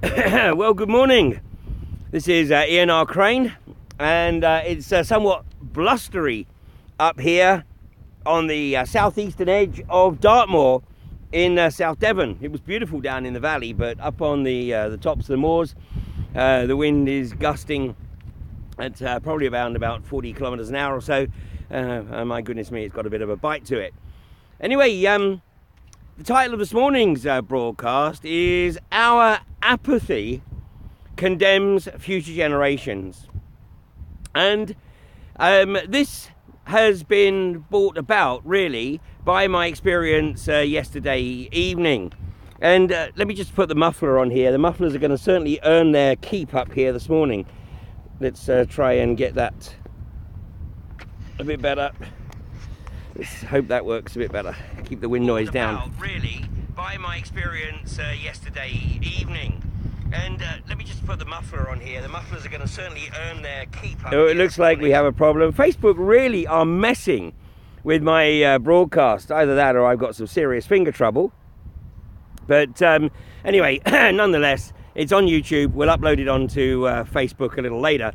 Well, good morning. This is Ian R. Crane, and it's somewhat blustery up here on the southeastern edge of Dartmoor in South Devon. It was beautiful down in the valley, but up on the tops of the moors, the wind is gusting at probably about 40 kilometers an hour or so. My goodness me, it's got a bit of a bite to it. Anyway, the title of this morning's broadcast is Our Apathy Condemns Future Generations. And this has been brought about really by my experience yesterday evening. And let me just put the muffler on here. The mufflers are going to certainly earn their keep up here this morning. Let's try and get that a bit better. Let's hope that works a bit better. Keep the wind noise down. Really, by my experience yesterday evening. And let me just put the muffler on here. The mufflers are going to certainly earn their keep. Oh, it looks like we have a problem. Facebook really are messing with my broadcast. Either that or I've got some serious finger trouble. But anyway, nonetheless, it's on YouTube. We'll upload it onto Facebook a little later.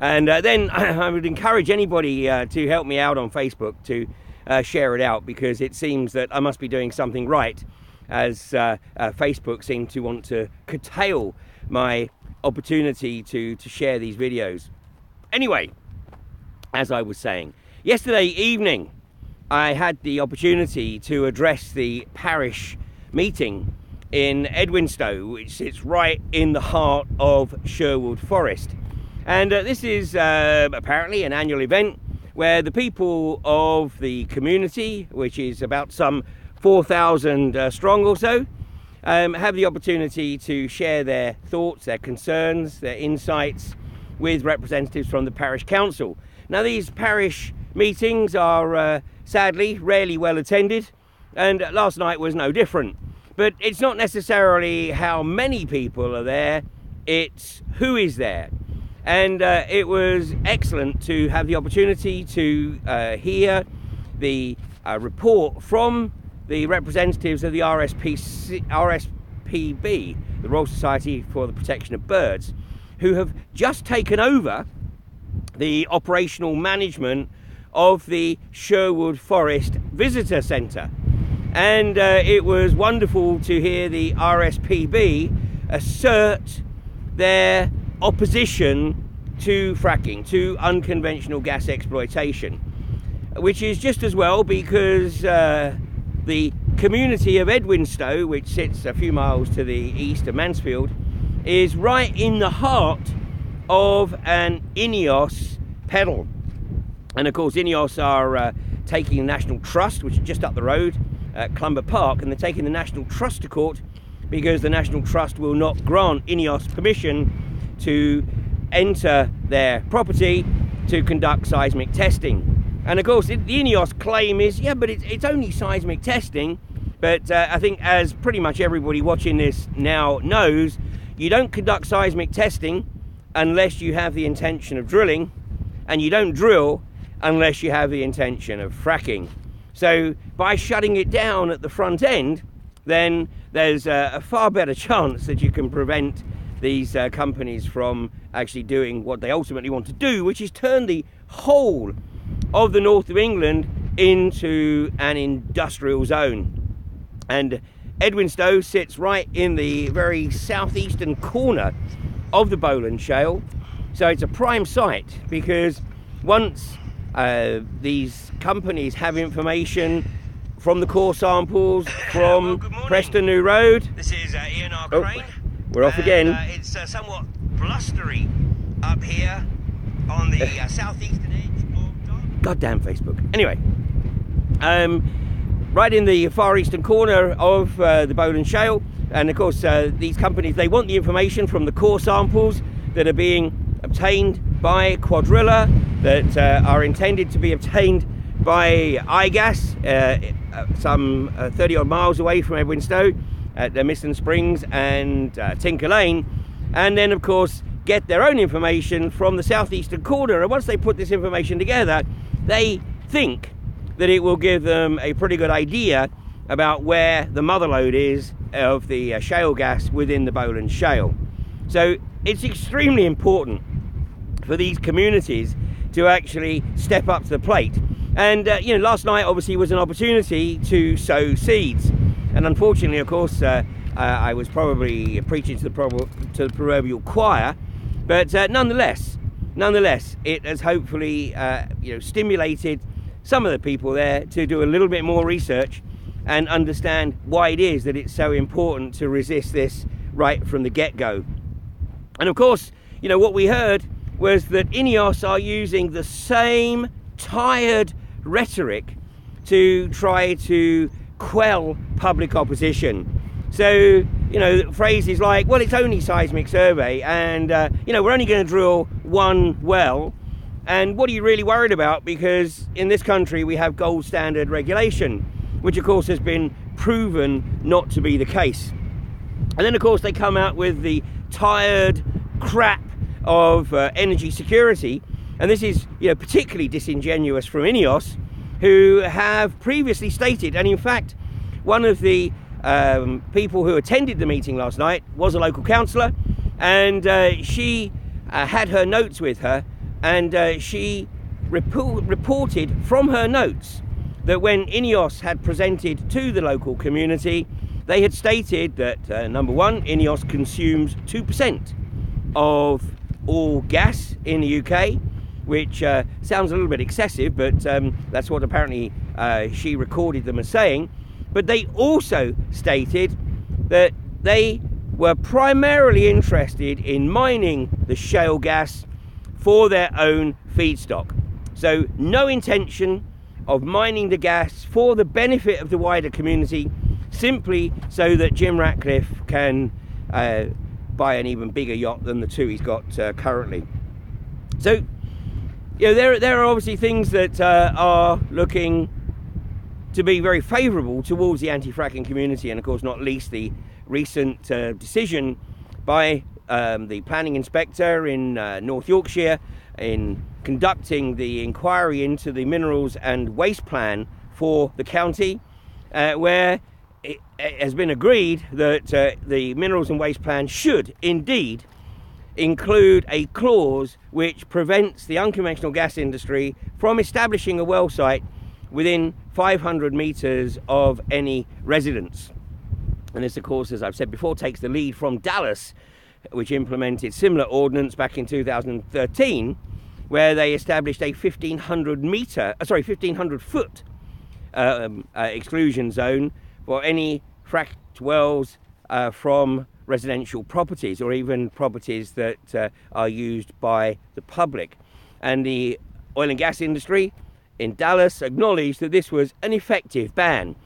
And then I would encourage anybody to help me out on Facebook to share it out, because it seems that I must be doing something right, as Facebook seem to want to curtail my opportunity to share these videos. Anyway, as I was saying, yesterday evening I had the opportunity to address the parish meeting in Edwinstowe, which sits right in the heart of Sherwood Forest. And this is apparently an annual event where the people of the community, which is about some 4,000 strong or so, have the opportunity to share their thoughts, their concerns, their insights with representatives from the parish council. Now, these parish meetings are sadly rarely well attended, and last night was no different. But it's not necessarily how many people are there, it's who is there. And it was excellent to have the opportunity to hear the report from the representatives of the RSPB, the Royal Society for the Protection of Birds, who have just taken over the operational management of the Sherwood Forest Visitor Centre. And it was wonderful to hear the RSPB assert their opposition to fracking, to unconventional gas exploitation, which is just as well, because the community of Edwinstowe, which sits a few miles to the east of Mansfield, is right in the heart of an INEOS pedal. And of course INEOS are taking the National Trust, which is just up the road at Clumber Park, and they're taking the National Trust to court because the National Trust will not grant INEOS permission to enter their property to conduct seismic testing. And of course the INEOS claim is, yeah, but it's only seismic testing. But I think, as pretty much everybody watching this now knows, you don't conduct seismic testing unless you have the intention of drilling, and you don't drill unless you have the intention of fracking. So by shutting it down at the front end, then there's a far better chance that you can prevent these companies from actually doing what they ultimately want to do, which is turn the whole of the north of England into an industrial zone. And Edwinstowe sits right in the very southeastern corner of the Bowland Shale, so it's a prime site, because once these companies have information from the core samples from Preston New Road. This is Ian R. Crane. We're off again. It's somewhat blustery up here on the southeastern edge of Dartmoor. Goddamn Facebook. Anyway, right in the far eastern corner of the Bowland Shale, and of course these companies, they want the information from the core samples that are being obtained by Quadrilla, that are intended to be obtained by iGas, some 30 odd miles away from Edwinstowe, at Miston Springs and Tinker Lane, and then of course get their own information from the southeastern corner. And once they put this information together, they think that it will give them a pretty good idea about where the mother lode is of the shale gas within the Bowland Shale. So it's extremely important for these communities to actually step up to the plate. And you know, last night obviously was an opportunity to sow seeds, and unfortunately, of course, I was probably preaching to the proverbial choir, but nonetheless, it has hopefully you know, stimulated some of the people there to do a little bit more research and understand why it is that it's so important to resist this right from the get-go. And of course, you know, what we heard was that INEOS are using the same tired rhetoric to try to quell public opposition. So, you know, phrases like, well, it's only seismic survey, and you know, we're only going to drill one well, and what are you really worried about? Because in this country we have gold standard regulation, which of course has been proven not to be the case. And then of course they come out with the tired crap of energy security, and this is, you know, particularly disingenuous from INEOS, who have previously stated, and in fact one of the people who attended the meeting last night was a local councillor, and she had her notes with her, and she reported from her notes that when INEOS had presented to the local community, they had stated that number one, INEOS consumes 2% of all gas in the UK, which sounds a little bit excessive, but that's what apparently she recorded them as saying. But they also stated that they were primarily interested in mining the shale gas for their own feedstock. So no intention of mining the gas for the benefit of the wider community, simply so that Jim Ratcliffe can buy an even bigger yacht than the two he's got currently. So, you know, there are obviously things that are looking to be very favourable towards the anti-fracking community, and of course not least the recent decision by the planning inspector in North Yorkshire in conducting the inquiry into the minerals and waste plan for the county, where it has been agreed that the minerals and waste plan should indeed include a clause which prevents the unconventional gas industry from establishing a well site within 500 metres of any residence. And this, of course, as I've said before, takes the lead from Dallas, which implemented similar ordinance back in 2013, where they established a 1,500 foot exclusion zone for any fracked wells from residential properties, or even properties that are used by the public. And the oil and gas industry in Dallas acknowledged that this was an effective ban.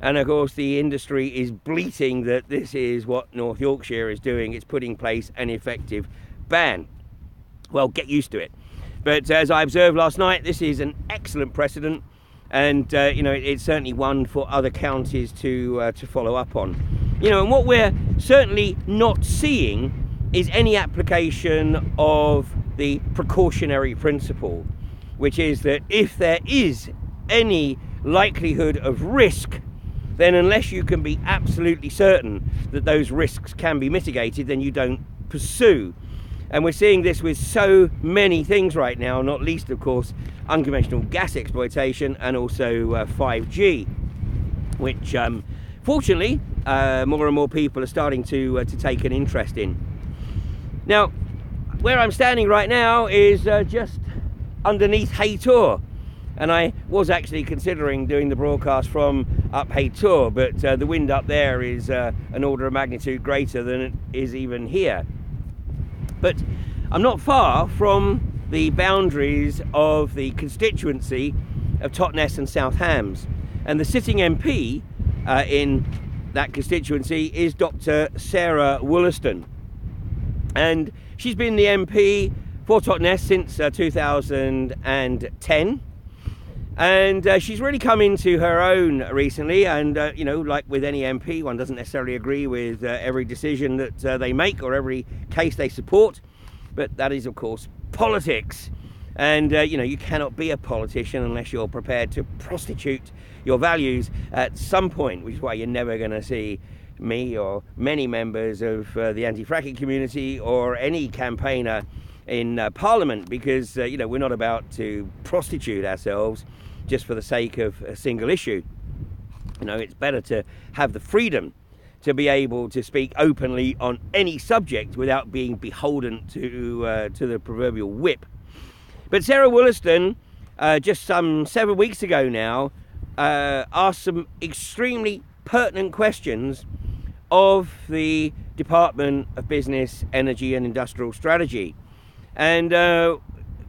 And of course the industry is bleating that this is what North Yorkshire is doing. It's putting in place an effective ban. Well, get used to it. But as I observed last night, this is an excellent precedent, and you know, it's certainly one for other counties to follow up on. You know, and what we're certainly not seeing is any application of the precautionary principle, which is that if there is any likelihood of risk, then unless you can be absolutely certain that those risks can be mitigated, then you don't pursue. And we're seeing this with so many things right now, not least, of course, unconventional gas exploitation, and also 5G, which fortunately more and more people are starting to take an interest in. Now, where I'm standing right now is just underneath Haytor, and I was actually considering doing the broadcast from up Haytor, but the wind up there is an order of magnitude greater than it is even here. But I'm not far from the boundaries of the constituency of Totnes and South Hams, and the sitting MP in that constituency is Dr. Sarah Wollaston, and she's been the MP for Totnes since 2010, and she's really come into her own recently. And you know, like with any MP, one doesn't necessarily agree with every decision that they make or every case they support, but that is of course politics. And you know, you cannot be a politician unless you're prepared to prostitute your values at some point, which is why you're never going to see me or many members of the anti-fracking community or any campaigner in Parliament, because you know, we're not about to prostitute ourselves just for the sake of a single issue. You know, it's better to have the freedom to be able to speak openly on any subject without being beholden to the proverbial whip. But Sarah Wollaston, just some 7 weeks ago now, asked some extremely pertinent questions of the Department of Business, Energy and Industrial Strategy. And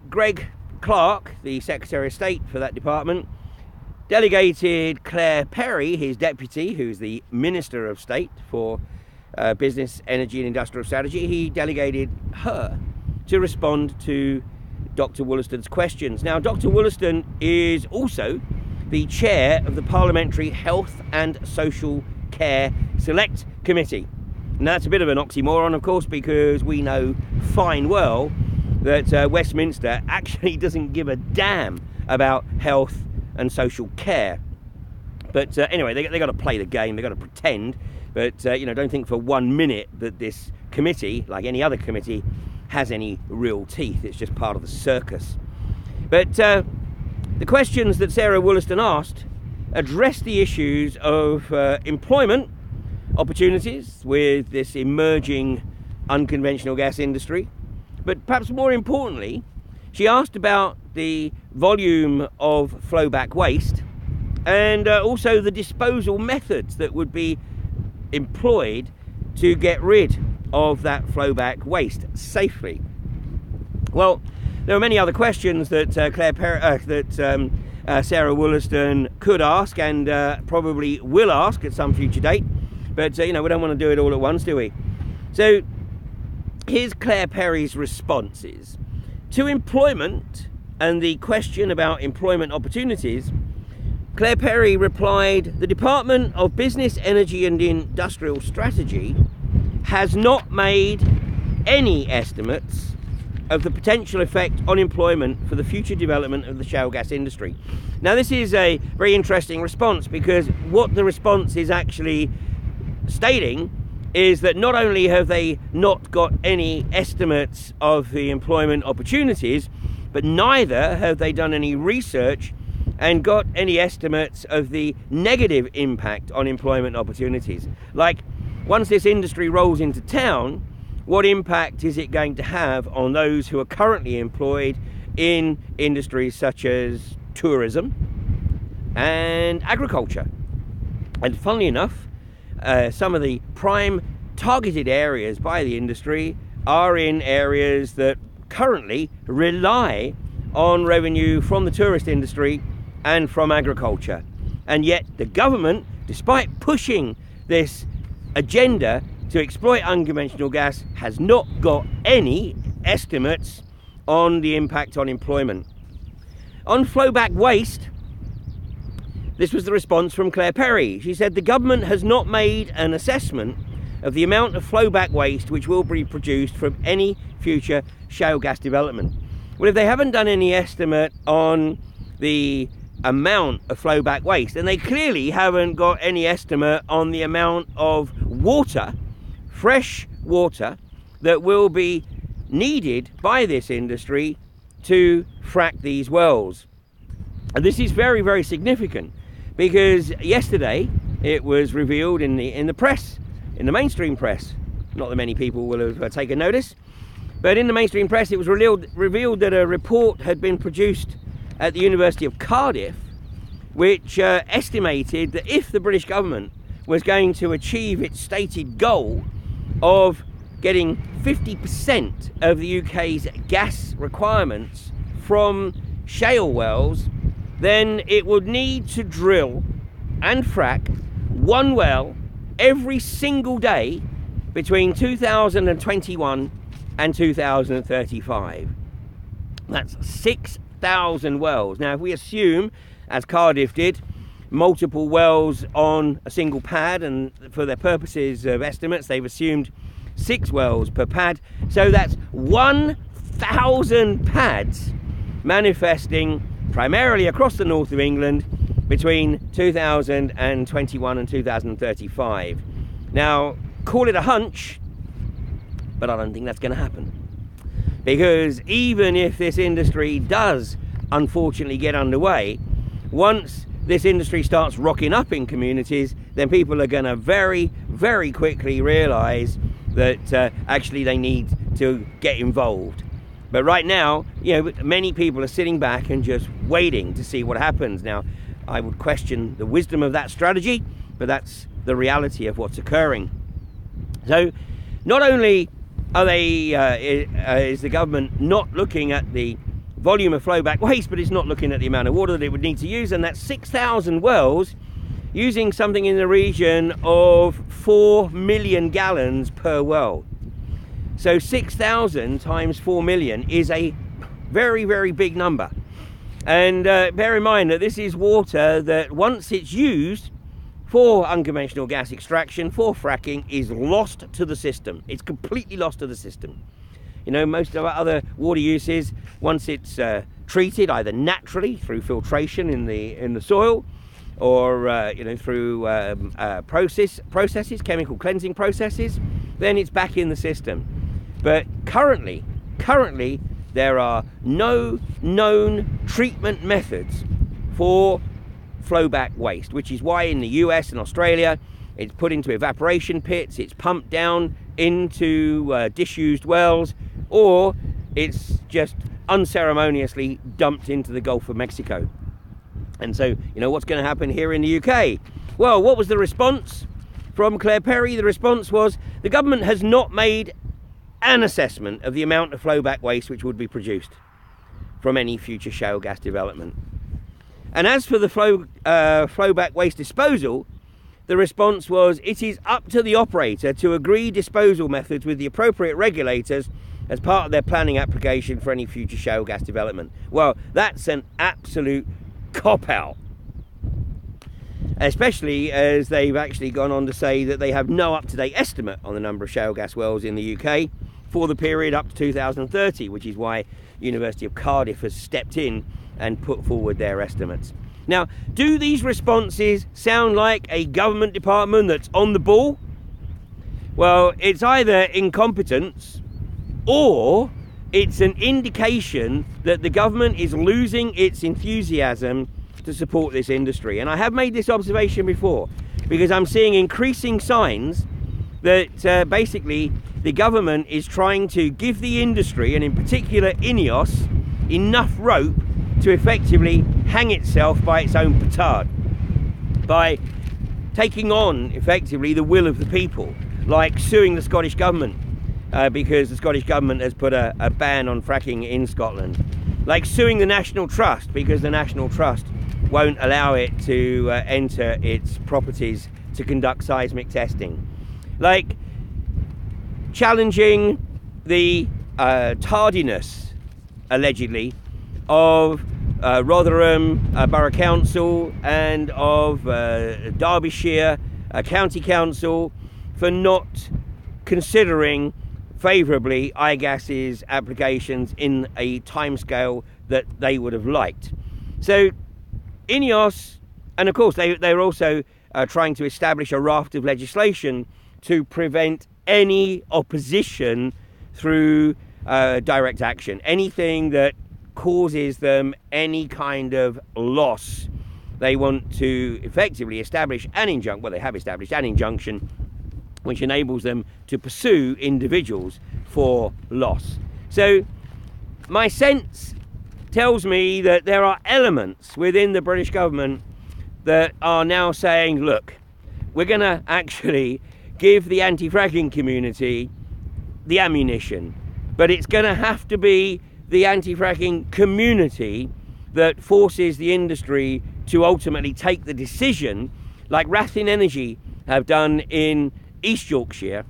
Greg Clark, the Secretary of State for that department, delegated Claire Perry, his deputy, who's the Minister of State for Business, Energy and Industrial Strategy, he delegated her to respond to Dr. Wollaston's questions. Now, Dr. Wollaston is also the chair of the Parliamentary Health and Social Care Select Committee. And that's a bit of an oxymoron, of course, because we know fine well that Westminster actually doesn't give a damn about health and social care. But anyway, they got to play the game, they got to pretend. But you know, don't think for 1 minute that this committee, like any other committee, has any real teeth. It's just part of the circus. But the questions that Sarah Wollaston asked addressed the issues of employment opportunities with this emerging unconventional gas industry. But perhaps more importantly, she asked about the volume of flowback waste and also the disposal methods that would be employed to get rid of that flowback waste safely. Well, there are many other questions that Sarah Wollaston could ask and probably will ask at some future date, but you know, we don't want to do it all at once, do we? So here's Claire Perry's responses to employment and the question about employment opportunities. Claire Perry replied, "The Department of Business, Energy and Industrial Strategy has not made any estimates of the potential effect on employment for the future development of the shale gas industry." Now, this is a very interesting response, because what the response is actually stating is that not only have they not got any estimates of the employment opportunities, but neither have they done any research and got any estimates of the negative impact on employment opportunities. Like, once this industry rolls into town, what impact is it going to have on those who are currently employed in industries such as tourism and agriculture? And funnily enough, some of the prime targeted areas by the industry are in areas that currently rely on revenue from the tourist industry and from agriculture. And yet the government, despite pushing this agenda to exploit unconventional gas, has not got any estimates on the impact on employment. On flowback waste, this was the response from Claire Perry. She said the government has not made an assessment of the amount of flowback waste which will be produced from any future shale gas development. Well, if they haven't done any estimate on the amount of flowback waste, and they clearly haven't got any estimate on the amount of water, fresh water, that will be needed by this industry to frack these wells. And this is very, very significant, because yesterday it was revealed in the press, in the mainstream press. Not that many people will have taken notice, but in the mainstream press it was revealed that a report had been produced at the University of Cardiff, which estimated that if the British government was going to achieve its stated goal of getting 50% of the UK's gas requirements from shale wells, then it would need to drill and frack one well every single day between 2021 and 2035. That's 6,000 wells. Now, if we assume, as Cardiff did, multiple wells on a single pad, and for their purposes of estimates, they've assumed 6 wells per pad. So that's 1,000 pads manifesting primarily across the north of England between 2021 and 2035. Now, call it a hunch, but I don't think that's going to happen. Because even if this industry does unfortunately get underway, once this industry starts rocking up in communities, then people are going to very, very quickly realize that actually they need to get involved. But right now, you know, many people are sitting back and just waiting to see what happens. Now, I would question the wisdom of that strategy, but that's the reality of what's occurring. So not only are they is the government not looking at the volume of flowback waste, but it's not looking at the amount of water that it would need to use, and that's 6,000 wells using something in the region of 4 million gallons per well. So 6,000 times 4 million is a very, very big number. And bear in mind that this is water that, once it's used for unconventional gas extraction, for fracking, is lost to the system. It's completely lost to the system. You know, most of our other water uses, once it's treated either naturally through filtration in the soil, or you know, through processes, chemical cleansing processes, then it's back in the system. But currently there are no known treatment methods for flowback waste, which is why in the US and Australia it's put into evaporation pits, it's pumped down into disused wells, or it's just unceremoniously dumped into the Gulf of Mexico. And so, you know, what's going to happen here in the UK? Well, what was the response from Claire Perry? The response was the government has not made an assessment of the amount of flowback waste which would be produced from any future shale gas development. And as for the flowback waste disposal, the response was it is up to the operator to agree disposal methods with the appropriate regulators as part of their planning application for any future shale gas development. Well, that's an absolute cop-out, especially as they've actually gone on to say that they have no up-to-date estimate on the number of shale gas wells in the UK for the period up to 2030, which is why University of Cardiff has stepped in and put forward their estimates. Now, do these responses sound like a government department that's on the ball? Well, it's either incompetence or it's an indication that the government is losing its enthusiasm to support this industry. And I have made this observation before, because I'm seeing increasing signs that basically the government is trying to give the industry, and in particular INEOS, enough rope to effectively hang itself by its own petard, by taking on effectively the will of the people, like suing the Scottish government because the Scottish government has put a ban on fracking in Scotland, like suing the National Trust because the National Trust won't allow it to enter its properties to conduct seismic testing, like challenging the tardiness, allegedly, of Rotherham Borough Council and of Derbyshire County Council for not considering favourably iGas's applications in a timescale that they would have liked. So INEOS, and of course they were also trying to establish a raft of legislation to prevent any opposition through direct action, anything that causes them any kind of loss. They want to effectively establish an injunction, well, they have established an injunction which enables them to pursue individuals for loss. So my sense tells me that there are elements within the British government that are now saying, look, we're going to actually give the anti-fracking community the ammunition, but it's going to have to be the anti-fracking community that forces the industry to ultimately take the decision, like Rathin Energy have done in East Yorkshire,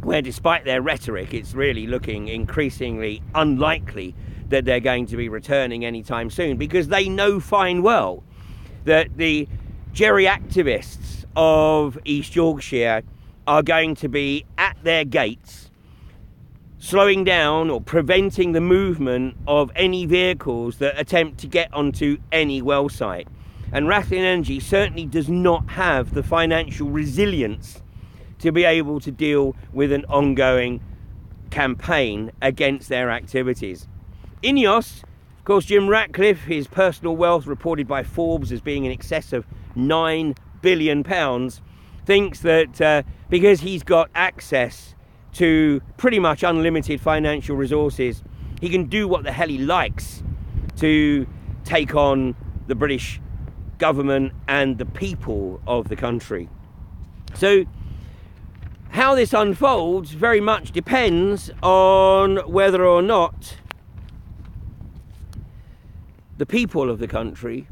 where despite their rhetoric, it's really looking increasingly unlikely that they're going to be returning anytime soon, because they know fine well that the Jerry activists of East Yorkshire are going to be at their gates, slowing down or preventing the movement of any vehicles that attempt to get onto any well site. And Rathin Energy certainly does not have the financial resilience to be able to deal with an ongoing campaign against their activities. INEOS, of course, Jim Ratcliffe, his personal wealth reported by Forbes as being in excess of £9 billion, thinks that because he's got access to pretty much unlimited financial resources, he can do what the hell he likes to take on the British government and the people of the country. So how this unfolds very much depends on whether or not the people of the country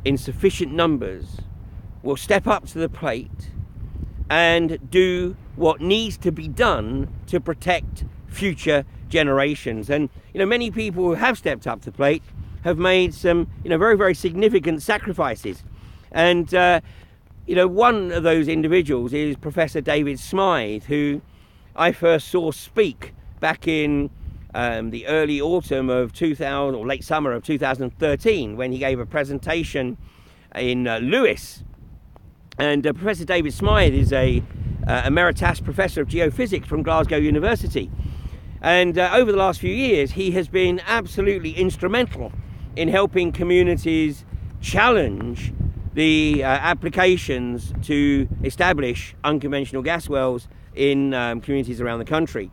in sufficient numbers will step up to the plate and do what needs to be done to protect future generations. And many people who have stepped up to the plate have made some very, very significant sacrifices. And one of those individuals is Professor David Smythe, who I first saw speak back in the early autumn of 2000, or late summer of 2013, when he gave a presentation in Lewes. And Professor David Smythe is a emeritus professor of geophysics from Glasgow University. And over the last few years, he has been absolutely instrumental in helping communities challenge the applications to establish unconventional gas wells in communities around the country.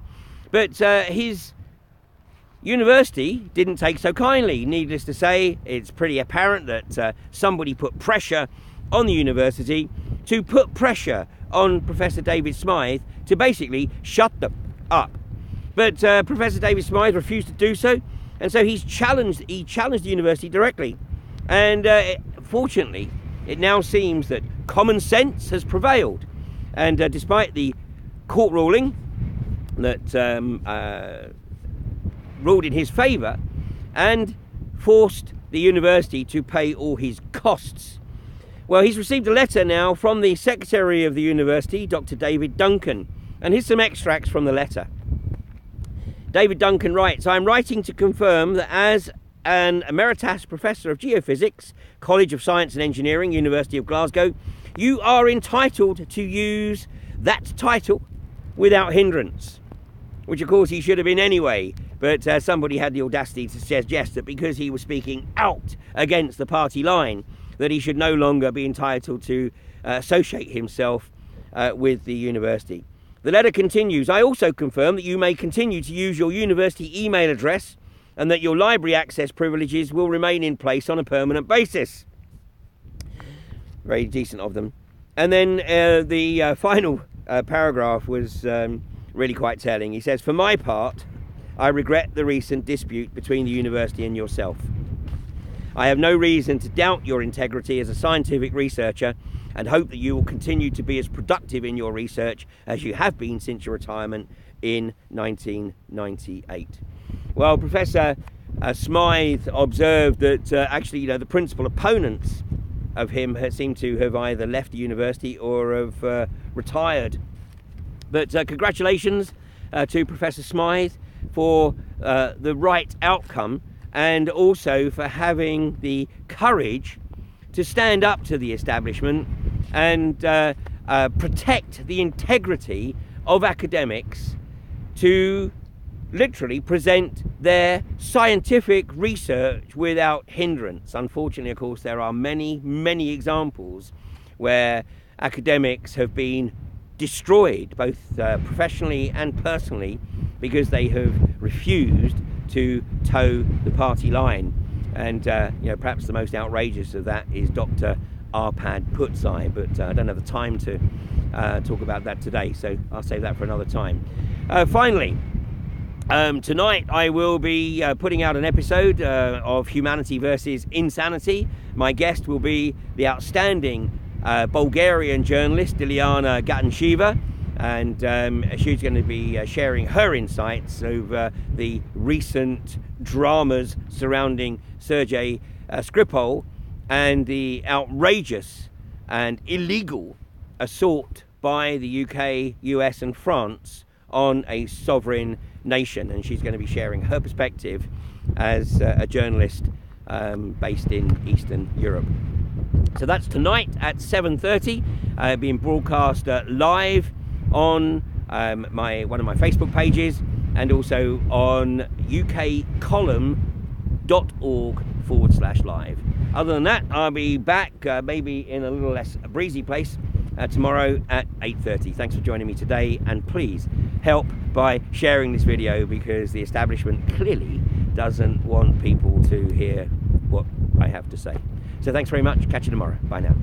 But his university didn't take so kindly. Needless to say, it's pretty apparent that somebody put pressure on the university to put pressure on Professor David Smythe to basically shut them up. But Professor David Smythe refused to do so, and so he challenged the university directly. And fortunately, it now seems that common sense has prevailed. And despite the court ruling that ruled in his favour and forced the university to pay all his costs, well, he's received a letter now from the Secretary of the University, Dr. David Duncan, and here's some extracts from the letter. David Duncan writes, "I am writing to confirm that as an Emeritus Professor of Geophysics, College of Science and Engineering, University of Glasgow, you are entitled to use that title without hindrance," which of course he should have been anyway, but somebody had the audacity to suggest that because he was speaking out against the party line, that he should no longer be entitled to associate himself with the university. The letter continues, "I also confirm that you may continue to use your university email address and that your library access privileges will remain in place on a permanent basis." Very decent of them. And then the final paragraph was really quite telling. He says, "For my part, I regret the recent dispute between the university and yourself. I have no reason to doubt your integrity as a scientific researcher and hope that you will continue to be as productive in your research as you have been since your retirement in 1998. Well, Professor Smythe observed that actually, the principal opponents of him seem to have either left the university or have retired. But congratulations to Professor Smythe for the right outcome, and also for having the courage to stand up to the establishment and protect the integrity of academics to literally present their scientific research without hindrance. Unfortunately, of course, there are many, many examples where academics have been destroyed, both professionally and personally, because they have refused to toe the party line. And perhaps the most outrageous of that is Dr. Arpad Putzai, but I don't have the time to talk about that today, so I'll save that for another time. Finally, tonight I will be putting out an episode of Humanity versus Insanity. My guest will be the outstanding Bulgarian journalist Dilyana Gatansheva, and she's going to be sharing her insights over the recent dramas surrounding Sergei Skripal and the outrageous and illegal assault by the UK, US and France on a sovereign nation. And she's going to be sharing her perspective as a journalist based in Eastern Europe. So that's tonight at 7:30, being broadcast live on one of my Facebook pages, and also on ukcolumn.org/live. Other than that, I'll be back maybe in a little less breezy place tomorrow at 8:30. Thanks for joining me today, and please help by sharing this video, because the establishment clearly doesn't want people to hear what I have to say. So thanks very much. Catch you tomorrow. Bye now.